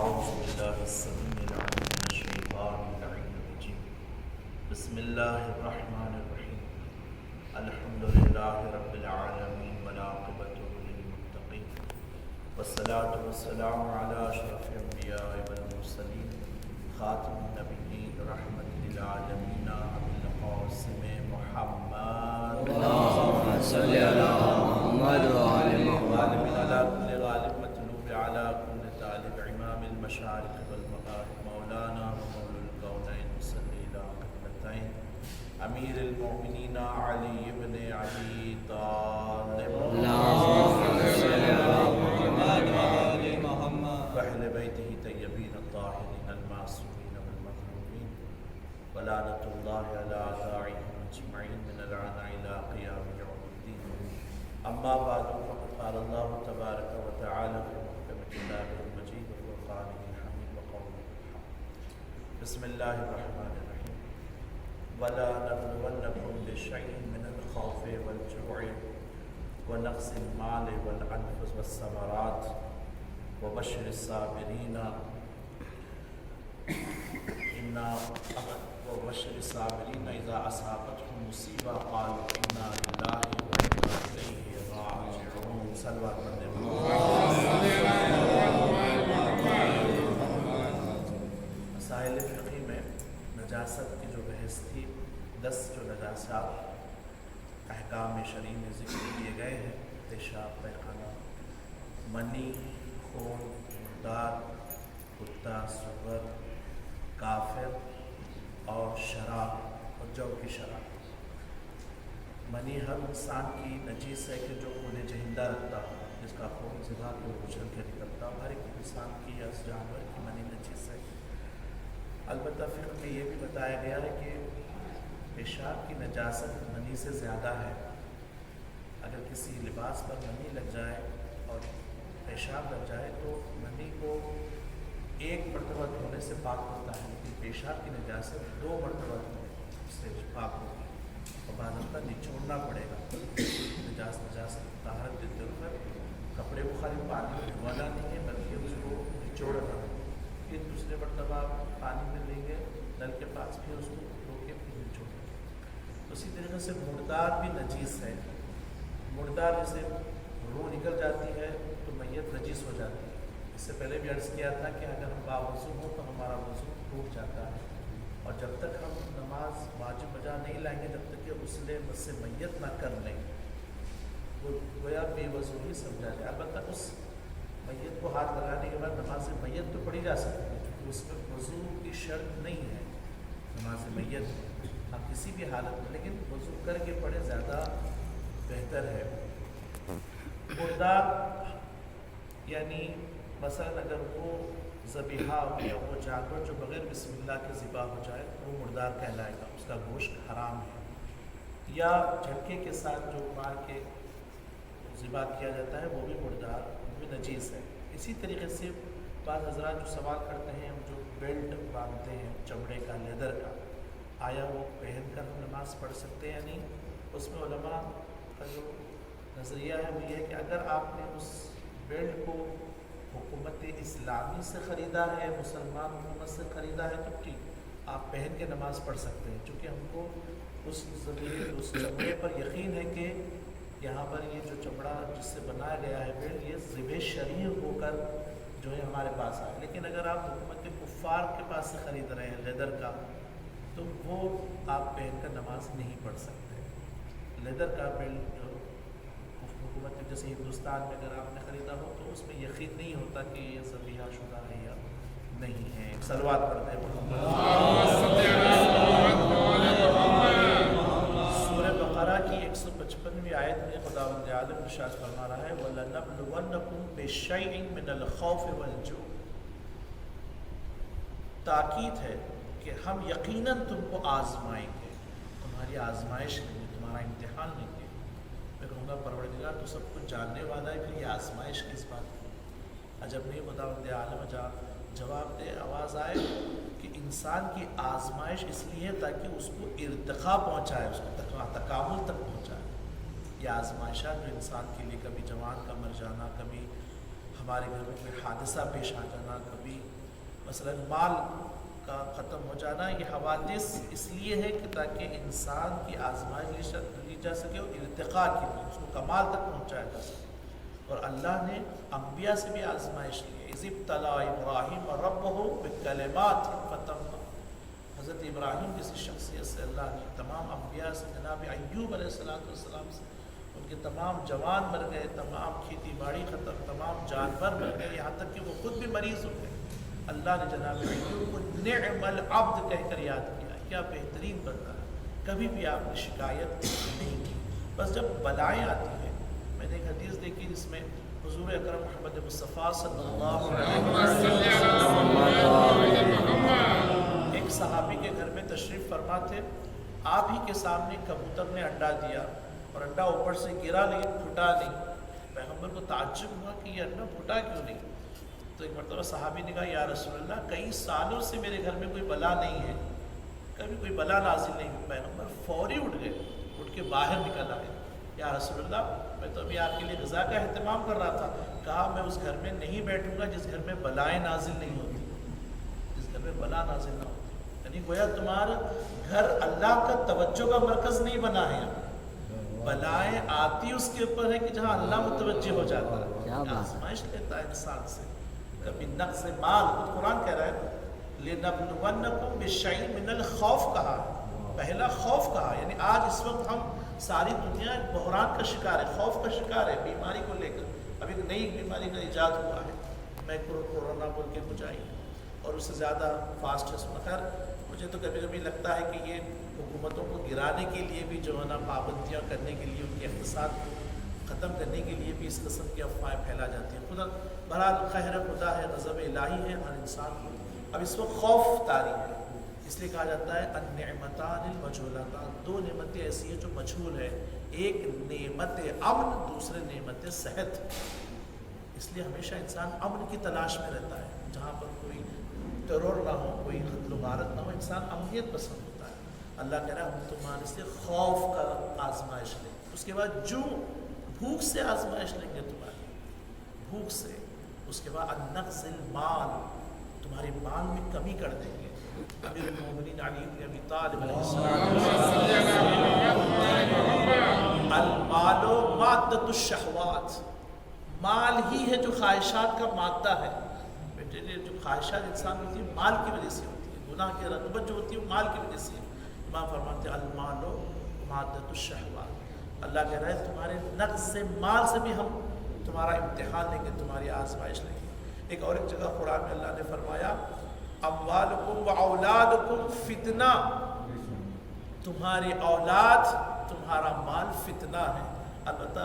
أعوذ بالله السميع العليم من الشيطان اللعين الرجيم. بسم الله الرحمن الرحيم. الحمد لله رب العالمين والعاقبة للمتقين والصلاة والسلام على أشرف الأنبياء والمرسلين خاتم النبيين رحمة للعالمين أبي القاسم محمد اللهم صل على محمد وآل محمد. غالب على كل غالب مطلوب على كل طالب إمام المشارق والمغارب مولانا ومولى الكونين صلى الله قبلتين أمير المؤمنين علي بن علي طالب اللهم صل على محمد وآل محمد وأهل بيته الطيبين الطاهرين المعصومين والمظلومين ولعنة الله على أعدائهم أجمعين من الآن إلى قيام يوم الدين. أما بعد فقد قال الله تبارك وتعالى في محكم كتابه المجيد وفرقانه الحميد وقوله الحق. بسم الله الرحمن الرحيم. ولا نبلونكم بشيء من الخوف والجوع ونقص المال والأنفس والثمرات وبشر الصابرين وبشر الصابرين إذا أصابتهم مصيبة قالوا إنا لله وإنا إليه راجعون. صلوات پڑھنے مسائل فقہی میں نجاست کی جو بحث تھی 10 جو نجاسات احکام شرعی میں ذکر کیے گئے ہیں: پیشاب، پیخانہ، منی، خون، مردار، کتا، سور، کافر اور شراب اور جو کی شراب. منی ہر انسان کی نجیس ہے کہ جو خون جہندہ رکھتا ہو، جس کا خون ذبح کے اچھل کے نکلتا ہو. ہر ایک انسان کی یا اس جانور کی منی نجیس ہے. البتہ فقہ میں یہ بھی بتایا گیا ہے کہ پیشاب کی نجاست منی سے زیادہ ہے. اگر کسی لباس پر منی لگ جائے اور پیشاب لگ جائے تو منی کو ایک مرتبہ دھونے سے پاک ہوتا ہے، لیکن پیشاب کی نجاست 2 مرتبہ دھونے سے پاک ہوتی ہے. اور بعد میں نچوڑنا پڑے گا. نجاست طہارت دیتے ہوئے کپڑے کو خالی پانی میں دھونا نہیں ہے بلکہ اس کو نچوڑنا ہے. پھر دوسرے مرتبہ پانی میں لیں گے نل کے پاس، پھر اس کو دھو کے پھر نچوڑیں. اسی طریقے سے مردار بھی نجیس ہے. مردار جیسے روح نکل جاتی ہے تو میت نجیس ہو جاتی ہے. اس سے پہلے بھی عرض کیا تھا کہ اگر ہم باوضو ہوں تو ہمارا وضو ٹوٹ جاتا ہے، اور جب تک ہم نماز واجب بجا نہیں لائیں گے، جب تک کہ غسل مس میت نہ کر لیں وہ گویا بے وضو ہی سمجھا جائے. البتہ اس میت کو ہاتھ لگانے کے بعد نماز میت تو پڑھی جا سکتی ہے، کیونکہ اس میں وضو کی شرط نہیں ہے نماز میت آپ کسی بھی حالت میں، لیکن وضو کر کے پڑھے زیادہ بہتر ہے. مردار یعنی مثلا اگر وہ ذبیحہ یا وہ جانور جو بغیر بسم اللہ کے ذبح ہو جائے وہ مردار کہلائے گا، اس کا گوشت حرام ہے. یا جھٹکے کے ساتھ جو مار کے ذبح کیا جاتا ہے وہ بھی مردار، وہ بھی نجیس ہے. اسی طریقے سے بعض حضرات جو سوال کرتے ہیں، ہم جو بیلٹ باندھتے ہیں چمڑے کا، لیدر کا، آیا وہ پہن کر ہم نماز پڑھ سکتے ہیں یا نہیں؟ اس میں علماء کا جو نظریہ ہے وہ یہ ہے کہ اگر آپ نے اس بیلٹ کو حکومت اسلامی سے خریدا ہے، مسلمان حکومت سے خریدا ہے تو ٹھیک، آپ پہن کے نماز پڑھ سکتے ہیں. چونکہ ہم کو اس چمڑے پر یقین ہے کہ یہاں پر یہ جو چمڑا جس سے بنایا گیا ہے بیلٹ، یہ ذبح شرعی ہو کر جو ہے ہمارے پاس آئے. لیکن اگر آپ حکومت کفار کے پاس سے خرید رہے ہیں لیدر کا تو وہ آپ پہن کر نماز نہیں پڑھ سکتے. لیدر کا بیلٹ جو حکومت جیسے ہندوستان میں اگر آپ نے خریدا ہو تو اس میں یقین نہیں ہوتا کہ یہ ذبیحہ شدہ ہے یا نہیں ہے. صلوات پڑھتے ہیں. سورہ بقرہ کی 155ویں آیت میں خداوند عالم ارشاد فرما رہا ہے وَلَنَبْلُوَنَّكُمْ بِشَيْءٍ مِّنَ الْخَوْفِ وَالْجُوعِ. تاکید ہے کہ ہم یقیناً تم کو آزمائیں گے. تمہاری آزمائش لیں گے، تمہارا امتحان لیں گے. میں کہوں گا پروردگار تو سب کچھ جاننے والا ہے، پھر یہ آزمائش کس بات کی؟ عجب نہیں خداوند عالم جواب دے، آواز آئے کہ انسان کی آزمائش اس لیے تاکہ اس کو ارتقا پہنچائے، اس کو تکامل تک پہنچائے. یہ آزمائشات جو انسان کے لیے کبھی جوان کا مر جانا، کبھی ہمارے گھر میں کوئی حادثہ پیش آ جانا، کبھی مثلا مال کا ختم ہو جانا، یہ حوادث اس لیے ہے کہ تاکہ انسان کی آزمائش لی جا سکے اور ارتقاء کے لیے اس کو کمال تک پہنچایا جا سکے۔ اور اللہ نے انبیاء سے بھی آزمائش لی ہے۔ اذ ابتلی ابراہیم ربہ بکلمات فتمہا، حضرت ابراہیم جیسی شخصیت سے اللہ نے تمام انبیاء سے، جناب ایوب علیہ السلام سے، ان کے تمام جوان مر گئے، تمام کھیتی باڑی ختم، تمام جانور مر گئے، یہاں تک کہ وہ خود بھی مریض ہو گئے۔ اللہ نے جناب ایوب کو نعم العبد کہہ کر یاد کیا، کیا بہترین بندہ ہے، کبھی بھی آپ نے شکایت نہیں کی۔ بس جب بلائیں آتی ہیں، میں نے ایک حدیث دیکھی جس میں حضور اکرم محمد مصطفیٰ صلی اللہ علیہ وسلم ایک صحابی کے گھر میں تشریف فرما تھے، آپ ہی کے سامنے کبوتر نے انڈا دیا اور انڈا اوپر سے گرا لیکن پھٹا نہیں۔ پیغمبر کو تعجب ہوا کہ یہ انڈا پھٹا کیوں نہیں؟ تو ایک مرتبہ صحابی نے کہا یا رسول اللہ کئی سالوں سے میرے گھر میں کوئی بلا نہیں ہے، کبھی کوئی بلا نازل نہیں ہوئی۔ پیغمبر فوری اٹھ گئے، اٹھ کے باہر نکل آئے، یا رسول اللہ میں تو ابھی آپ کے لیے غذا کا اہتمام کر رہا تھا۔ کہا میں اس گھر میں نہیں بیٹھوں گا جس گھر میں بلائیں نازل نہیں ہوتی، جس گھر میں بلا نازل نہ ہوتی۔ یعنی گویا تمہارا گھر اللہ کا توجہ کا مرکز نہیں بنا ہے، بلائیں آتی اس کے اوپر ہے کہ جہاں اللہ متوجہ ہو جاتا ہے، آزمائش لیتا ہے انسان سے۔ کبھی نقص مال، خود قرآن کہہ رہا ہے لِنَبْلُوَنَّكُمْ بِشَيْءٍ مِّنَ الْخَوْفِ کہا، پہلا خوف کہا۔ یعنی آج اس وقت ہم ساری دنیا ایک بحران کا شکار ہے، خوف کا شکار ہے، بیماری کو لے کر۔ ابھی ایک نئی بیماری کا ایجاد ہوا ہے، میں کورونا بول کے مجھے آئی اور اس سے زیادہ فاسٹ ہے سنا۔ خیر مجھے تو کبھی کبھی لگتا ہے کہ یہ حکومتوں کو گرانے کے لیے بھی جو ہے نا، پابندیاں کرنے کے لیے، ان کے اقتصاد کو ختم کرنے کے لیے بھی اس قسم کی افواہیں پھیلا جاتی ہیں۔ خدا بہرحال قہر خدا ہے، غضب الہی ہے ہر انسان کو۔ اب اس وقت خوف طاری ہے، اس لیے کہا جاتا ہے النعمتان المجہولتان، دو نعمتیں ایسی ہیں جو مجہول ہے، ایک نعمت امن، دوسرے نعمت صحت۔ اس لیے ہمیشہ انسان امن کی تلاش میں رہتا ہے، جہاں پر کوئی ٹرور نہ ہو، کوئی قتل و غارت نہ ہو، انسان امنیت پسند ہوتا ہے۔ اللہ کہہ رہا ہے ہم تمہارے سے خوف کا آزمائش لیں، اس کے بعد جو بھوک سے آزمائش لیں گے تمہاری، بھوک سے، اس کے بعد النقص المال، تمہاری مال میں کمی کر دیں گے۔ امیر المومنین علی بن ابی طالب علیہ السلام، المال مادۃ الشہوات، مال ہی ہے جو خواہشات کا مادہ ہے۔ بیٹے جو خواہشات انسان ہوتی ہے مال کی وجہ سے ہوتی ہے، گناہ کی رغبت جو ہوتی ہے وہ مال کی وجہ سے۔ امام فرماتے ہیں المال مادۃ الشہوات، اللہ کہہ رہا ہے تمہارے نقص مال سے بھی ہم تمہارا امتحان لیں گے، تمہاری آزمائش لیں گے۔ ایک اور ایک جگہ قرآن میں اللہ نے فرمایا اموالکم و اولادکم فتنہ، تمہاری اولاد تمہارا مال فتنہ ہے۔ البتہ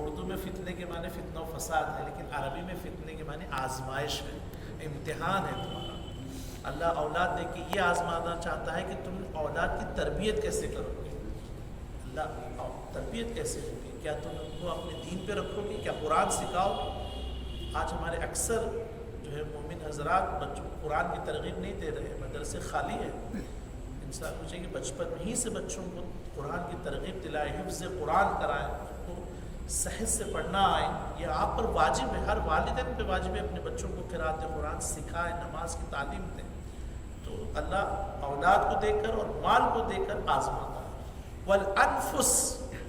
اردو میں فتنے کے معنی فتنہ و فساد ہے، لیکن عربی میں فتنے کے معنی آزمائش ہے، امتحان ہے تمہارا۔ اللہ اولاد دے کے یہ آزمانا چاہتا ہے کہ تم اولاد کی تربیت کیسے کرو گے، اللہ تربیت کیسے ہوگی، کیا تم ان کو اپنے دین پہ رکھو گے، کیا قرآن سکھاؤ گے؟ آج ہمارے اکثر جو ہے مومن حضرات بچوں کو قرآن کی ترغیب نہیں دے رہے، مدرسے خالی ہیں۔ انسان پوچھے کہ بچپن ہی سے بچوں کو قرآن کی ترغیب دلائے، حفظ قرآن کرائیں، ان کو صحت سے پڑھنا آئے، یہ آپ پر واجب ہے، ہر والدین پہ واجب ہے اپنے بچوں کو قرات قرآن سکھائیں، نماز کی تعلیم دیں۔ تو اللہ اولاد کو دے کر اور مال کو دے کر آزماتا ہے۔ والانفس،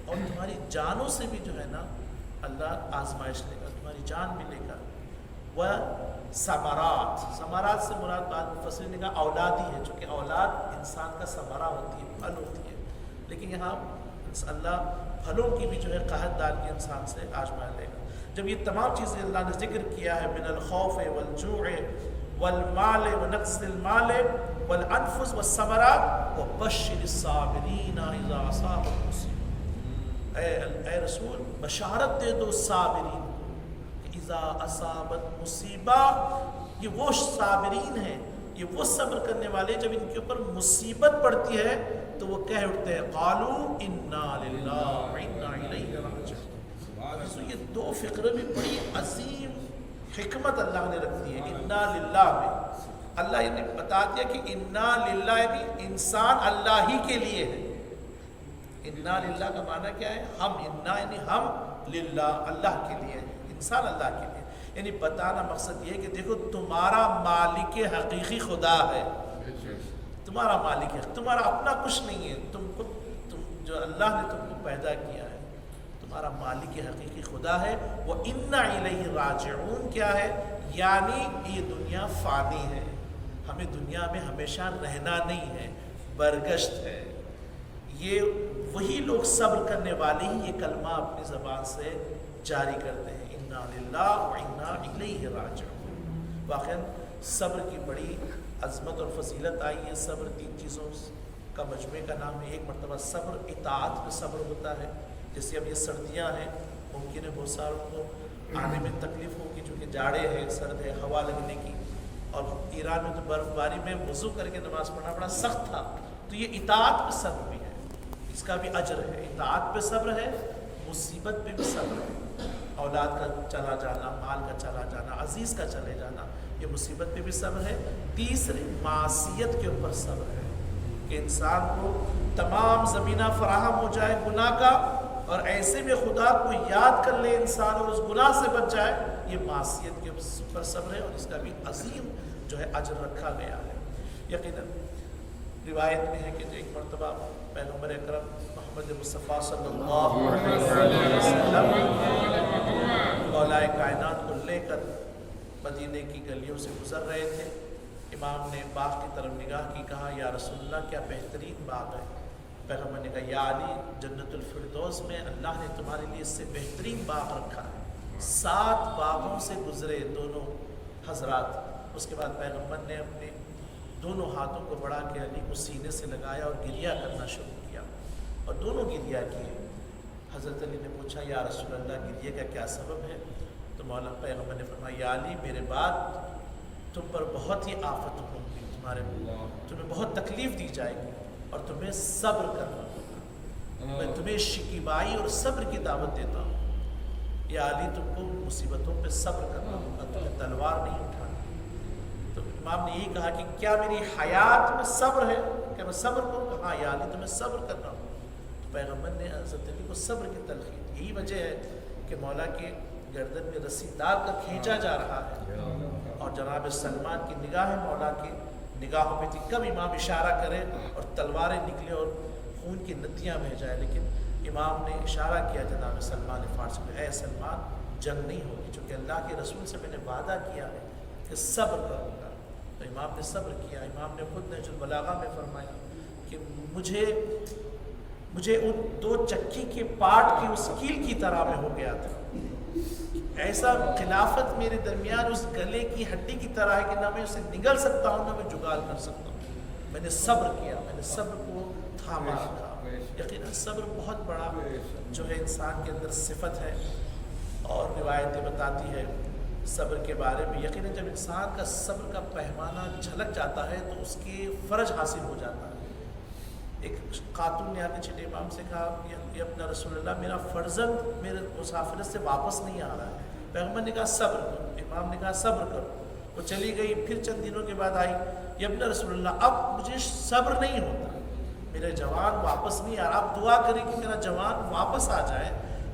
اور تمہاری جانوں سے بھی جو ہے نا اللہ آزمائش لے گا، تمہاری جان بھی لے گا۔ وہ ثمرات، ثمرات سے مراد بعض مفسرین نے کہا اولاد ہی ہے، چونکہ اولاد انسان کا ثمرہ ہوتی ہے، پھل ہوتی ہے، لیکن یہاں اللہ پھلوں کی بھی جو ہے قحط ڈال کے انسان سے آزما لے گا۔ جب یہ تمام چیزیں اللہ نے ذکر کیا ہے، من الخوف والجوع والمال ونقص المال والانفس والثمرات وبشر الصابرین اذا اصابتهم مصیبہ، اے رسول بشارت دے دو صابرین کہ اذا اصابت مصیبہ، یہ وہ صابرین ہیں، یہ وہ صبر کرنے والے جب ان کے اوپر مصیبت پڑتی ہے تو وہ کہہ اٹھتے ہیں قالوا انا للہ وانا الیہ راجعون۔ تو یہ دو فقرے میں بڑی عظیم حکمت اللہ نے رکھ دی ہے۔ انا للہ میں اللہ نے بتا دیا کہ انا للہ یعنی انسان اللہ ہی کے لیے ہے۔ انا للہ کا معنی کیا ہے؟ ہم، انا یعنی ہم، للہ اللہ کے لیے، انسان اللہ کے لیے۔ یعنی بتانا مقصد یہ ہے کہ دیکھو تمہارا مالک حقیقی خدا ہے، تمہارا مالک ہے، تمہارا اپنا کچھ نہیں ہے، تم جو اللہ نے تم کو پیدا کیا ہے تمہارا مالک حقیقی خدا ہے۔ وَإِنَّا إِلَيْهِ رَاجِعُونَ کیا ہے؟ یعنی یہ دنیا فانی ہے، ہمیں دنیا میں ہمیشہ رہنا نہیں ہے، برگشت ہے۔ یہ وہی لوگ صبر کرنے والے ہی یہ کلمہ اپنی زبان سے جاری کرتے ہیں، اِنَّا لِلَّهِ وَإِنَّا إِلَيْهِ رَاجِعُونَ۔ واقعاً صبر کی بڑی عظمت اور فضیلت آئی ہے۔ صبر 3 چیزوں کا مجموعے کا نام ہے۔ ایک مرتبہ صبر اطاعت میں صبر ہوتا ہے، جیسے اب یہ سردیاں ہیں، ممکن ہے بہت ساروں کو آنے میں تکلیف ہوگی چونکہ جاڑے ہے، سرد ہے، ہوا لگنے کی، اور ایران میں تو برف باری میں وضو کر کے نماز پڑھنا بڑا سخت تھا، تو یہ اطاعت پہ صبر بھی ہے، اس کا بھی اجر ہے۔ اطاعت پہ صبر ہے، مصیبت پہ بھی صبر ہے، اولاد کا چلا جانا، مال کا چلا جانا، عزیز کا چلے جانا، یہ مصیبت پہ بھی صبر ہے۔ تیسری معصیت کے اوپر صبر ہے کہ انسان کو تمام زمینہ فراہم ہو جائے گناہ کا، اور ایسے میں خدا کو یاد کر لے انسان اور اس گناہ سے بچ جائے، یہ معصیت کے اوپر صبر ہے، اور اس کا بھی عظیم جو ہے اجر رکھا گیا ہے۔ یقیناً روایت میں ہے کہ جو ایک مرتبہ پیغمبر اکرم محمد مصطفیٰ صلی اللہ علیہ وسلم مولا کائنات کو لے کر مدینے کی گلیوں سے گزر رہے تھے۔ امام نے باغ کی طرف نگاہ کی، کہا یا رسول اللہ کیا بہترین باغ ہے۔ پیغمبر نے کہا یا علی جنت الفردوس میں اللہ نے تمہارے لیے اس سے بہترین باغ رکھا ہے۔ 7 باغوں سے گزرے دونوں حضرات، اس کے بعد پیغمبر نے اپنے دونوں ہاتھوں کو بڑھا کے علی کو سینے سے لگایا اور گریہ کرنا شروع کیا، اور دونوں گریہ کیے۔ حضرت علی نے پوچھا یا رسول اللہ گریہ کا کیا سبب ہے؟ تو مولا پیغمبر نے فرمایا یا علی میرے بعد تم پر بہت ہی آفت ہوں گی، تمہیں بہت تکلیف دی جائے گی، اور تمہیں صبر کرنا ہوگا۔ میں تمہیں شکیبائی اور صبر کی دعوت دیتا ہوں۔ یا علی تم کو مصیبتوں پہ صبر کرنا ہوگا، تمہیں تلوار نہیں اٹھانی۔ تو امام نے یہی کہا کہ کیا میری حیات میں صبر ہے، کیا میں صبر کروں؟ ہاں یا علی تمہیں صبر کرنا ہوگا۔ تو پیغمبر نے حضرت علی کو صبر کی تلقین، یہی وجہ ہے کہ مولا کے گردن میں رسی ڈال کر کھینچا جا رہا ہے، اور جناب سلمان کی نگاہیں مولا کی نگاہوں میں تھی، کب امام اشارہ کرے اور تلواریں نکلے اور خون کی ندیاں بہہ جائے، لیکن امام نے اشارہ کیا جناب سلمان فارسی کو، اے سلمان جنگ نہیں ہوگی، چونکہ اللہ کے رسول سے میں نے وعدہ کیا ہے کہ صبر کروں گا۔ تو امام نے صبر کیا۔ امام نے خود نہج البلاغہ میں فرمایا کہ مجھے ان 2 چکی کے پاٹ کی اس کیل کی طرح میں ہو گیا تھا، ایسا خلافت میرے درمیان اس گلے کی ہڈی کی طرح ہے کہ نہ میں اسے نگل سکتا ہوں نہ میں جگال کر سکتا ہوں۔ میں نے صبر کیا، میں نے صبر کو تھاما رکھا۔ یقیناً صبر بہت بڑا جو ہے انسان کے اندر صفت ہے، اور روایتیں بتاتی ہے صبر کے بارے میں۔ یقیناً جب انسان کا صبر کا پیمانہ جھلک جاتا ہے تو اس کے فرج حاصل ہو جاتا ہے۔ ایک خاتون نے آ کے چھٹے امام سے کہا یہ اپنا رسول اللہ میرا فرزند میرے مسافرت سے واپس نہیں آ رہا ہے۔ پیغمبر نے کہا صبر کرو، امام نے کہا صبر کرو، وہ چلی گئی۔ پھر چند دنوں کے بعد آئی، یہ اپنا رسول اللہ اب مجھے صبر نہیں ہوتا، میرا جوان واپس نہیں آ رہا، آپ دعا کریں کہ میرا جوان واپس آ جائے۔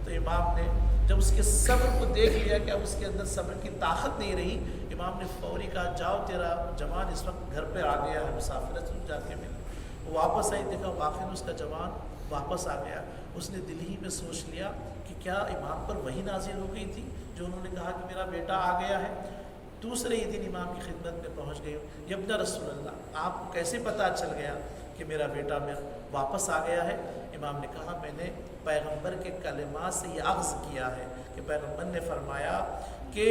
تو امام نے جب اس کے صبر کو دیکھ لیا کہ اب اس کے اندر صبر کی طاقت نہیں رہی، امام نے فوری کہا جاؤ تیرا جوان اس وقت گھر پہ آ گیا ہے، مسافرت سے جا کے مل۔ وہ واپس آئی، دیکھا واقعی اس کا جوان واپس آ گیا۔ اس نے دل ہی میں سوچ لیا کہ کیا امام پر وحی نازل ہو گئی تھی جو انہوں نے کہا کہ میرا بیٹا آ گیا ہے۔ دوسرے ہی دن امام کی خدمت میں پہنچ گئی، یا ابن رسول اللہ آپ کو کیسے پتہ چل گیا کہ میرا بیٹا واپس آ گیا ہے؟ امام نے کہا میں نے پیغمبر کے کلمات سے یہ اخذ کیا ہے کہ پیغمبر نے فرمایا کہ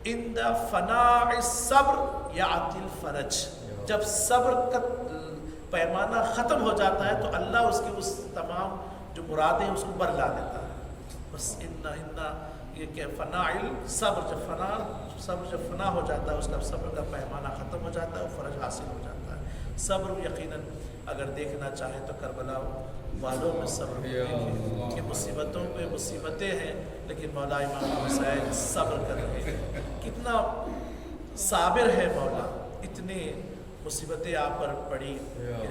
عند فناء الصبر یأتی الفرج، جب صبر کا پیمانہ ختم ہو جاتا ہے تو اللہ اس کی اس تمام جو مرادیں اس کو برلا دیتا ہے۔ بس یہ کہ فناء الصبر، صبر جب فنا ہو جاتا ہے اس کا صبر کا پیمانہ ختم ہو جاتا ہے، فرج حاصل ہو جاتا ہے۔ صبر یقیناً اگر دیکھنا چاہے تو کربلا والوں میں صبر کو دیکھیں کہ مصیبتوں پہ مصیبتیں ہیں لیکن مولا امام حسین صبر کر رہے ہیں، کتنا صابر ہے مولا۔ اتنے مصیبتیں آپ پر پڑی،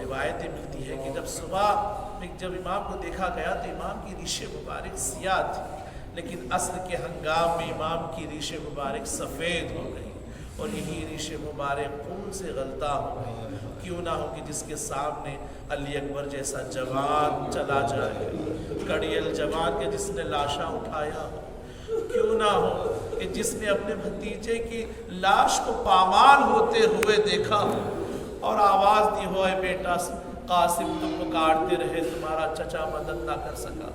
روایتیں ملتی ہے کہ جب صبح میں جب امام کو دیکھا گیا تو امام کی ریش مبارک سیاہ تھی، لیکن عصر کے ہنگام میں امام کی ریش مبارک سفید ہو گئی اور یہی ریش مبارک خون سے غلطہ ہو گئی۔ کیوں نہ ہو کہ جس کے سامنے علی اکبر جیسا جوان چلا جائے، کڑیل جوان کے جس نے لاشاں اٹھایا ہو، کیوں نہ ہو کہ جس نے اپنے بھتیجے کی لاش کو پامال ہوتے ہوئے دیکھا ہو اور آواز دی ہو، اے بیٹا قاسم تم پکارتے رہے، تمہارا چچا مدد نہ کر سکا۔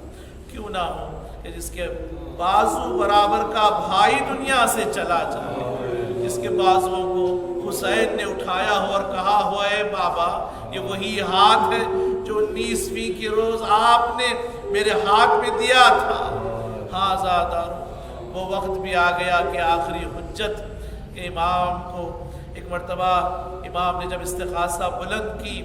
کیوں نہ ہو کہ جس کے بازو برابر کا بھائی دنیا سے چلا جائے، جس کے بازوؤں کو حسین نے اٹھایا ہو اور کہا ہو، اے بابا یہ وہی ہاتھ ہے جو 19ویں کے روز آپ نے میرے ہاتھ میں دیا تھا۔ ہاں زادار، وہ وقت بھی آ گیا کہ آخری حجت امام کو ایک مرتبہ امام نے جب استغاثہ بلند کی،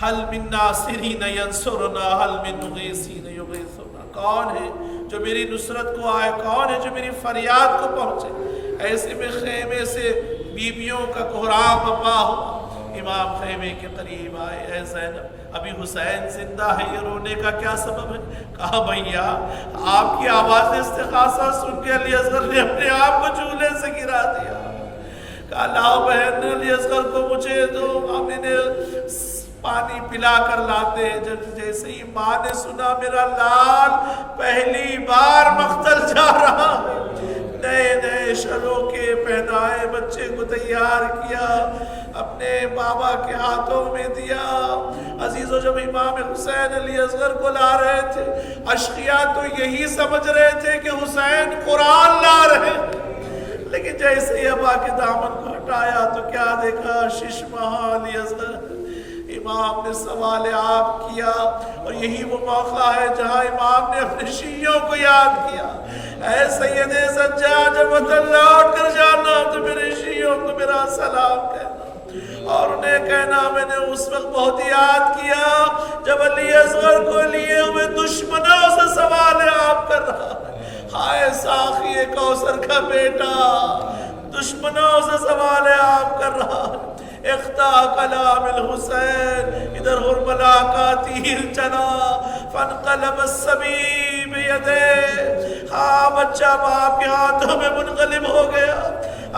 حل من ناصرین ینصرنا حل من مغیثین یغیثنا، کون ہے جو میری نصرت کو آئے، کون ہے جو میری فریاد کو پہنچے۔ ایسے میں خیمے سے بیبیوں کا کوہرام بپا ہوا، امام خیمے کے قریب آئے، اے زینب ابھی حسین زندہ ہے، یہ رونے کا کیا سبب ہے؟ کہا بھیا آپ کی آواز استغاثہ سن کے علی اصغر نے اپنے آپ کو چولہے سے گرا دیا۔ کہا لاؤ بہن علی اصغر کو مجھے دو، ہم انہیں پانی پلا کر لاتے ہیں۔ جب جیسے ہی ماں نے سنا میرا لال پہلی بار مقتل جا رہا ہے، نئے نئے شلوں کے پہنائے بچے کو تیار کیا، اپنے بابا کے ہاتھوں میں دیا۔ عزیزو جب امام حسین علی اصغر کو لا رہے تھے، اشقیاء تو یہی سمجھ رہے تھے کہ حسین قرآن لا رہے، لیکن جیسے ہی ابا کے دامن کو ہٹایا تو کیا دیکھا، ششمہ علی اصغر۔ امام نے سوال آپ کیا، اور یہی وہ موقع ہے جہاں امام نے اپنے شیعوں کو یاد کیا، اے سید سجاد جب وطن لوٹ کر جانا تو میرے شیعوں کو میرا سلام کہنا، اور انہیں کہنا میں نے اس وقت بہت یاد کیا جب علی اصغر کو لیے ہوئے دشمنوں سے سوال آپ کر رہا ہے، ہائے ساقی کوثر کا بیٹا دشمنوں سے سوال آپ کر رہا ہے۔ اختا کلام الحسین، ادھر حرملا کا تیر چلا، فانقلب الصبی بیدے، ہاں بچہ باپ کے ہاتھوں میں منقلب ہو گیا۔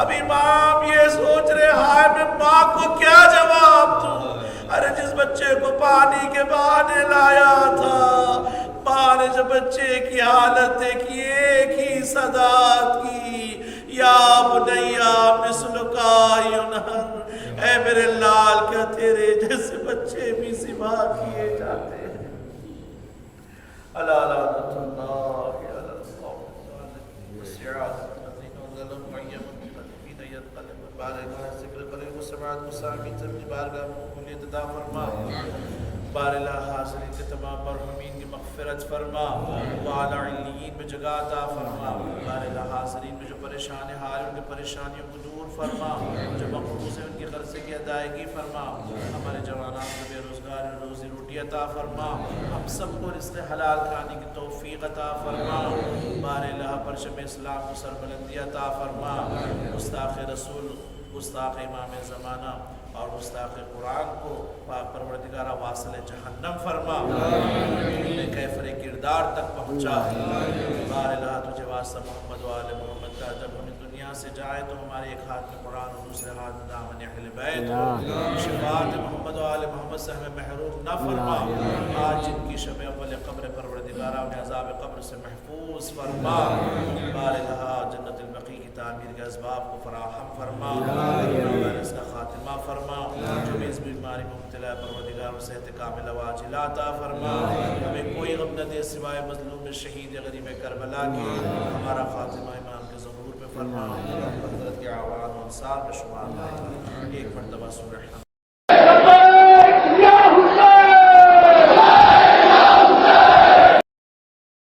اب امام یہ سوچ رہے ہائے میں ماں کو کیا جواب دوں، ارے جس بچے کو پانی کے بہانے لایا تھا، ماں نے جب بچے کی حالت دیکھی ایک ہی صدا کی، یا بنیا مثلکا ینہر، اے میرے لال کیا تیرے جیسے بچے بھی ذبح کیے جاتے ہیں۔ اللہ لعنت اللہ علی القوم الظالمین، وسعت الذین ظلموا وعیم القلبین ينقلب بارگاہ ذکر قریب و سماعت مسامی زمین بارگاہ مقبولیت عطا فرما، بار اللہ حاضرین کے تمام مرحومین کی مغفرت فرما، وعلی علیین میں جگہ عطا فرما، بار اللہ حاضرین میں جو پریشان حال ان کی پریشانیوں کو دور فرما، جو مقروض ہیں ان کی قرضے کی ادائیگی فرما، ہمارے جوانان کو بے روزگار روزی روٹی عطا فرما، ہم سب کو رزق حلال کھانے کی توفیق عطا فرما، بار اللہ پرچم اسلام کو سربلندی عطا فرما، گستاخ رسول، گستاخ امام زمانہ اور گستاخ قرآن کو پاک پروردگارہ واصل جہنم فرما، انہیں کیفر کردار تک پہنچا، بار اللہ تجھے واسطہ محمد و آل محمد کا، جب ہمیں دنیا سے جائے تو ہمارے ایک ہاتھ میں قرآن اور دوسرے ہاتھ میں دامن اہل بیت ہو، شفاعت محمد و آل محمد سے ہمیں محروم نہ فرما، آج جن کی شب اول قبر پروردگارہ انہیں عذاب قبر سے محفوظ فرما، بار اللہ جنت البقیع کی تعمیر کے اسباب کو فراہم فرما، اس کا خاتمہ فرما، جو بھی اس بیماری مبتلا پروردگار صحت کاملہ واجلہ عطا فرما، ہمیں کوئی غم نہ دے سوائے مظلوم شہید غریب کربلا کے، ہمارا خاتمہ امام کے ظہور پہ فرما، حضرت کے اعوان و انصار میں شمار لائے، ایک مرتبہ سورہ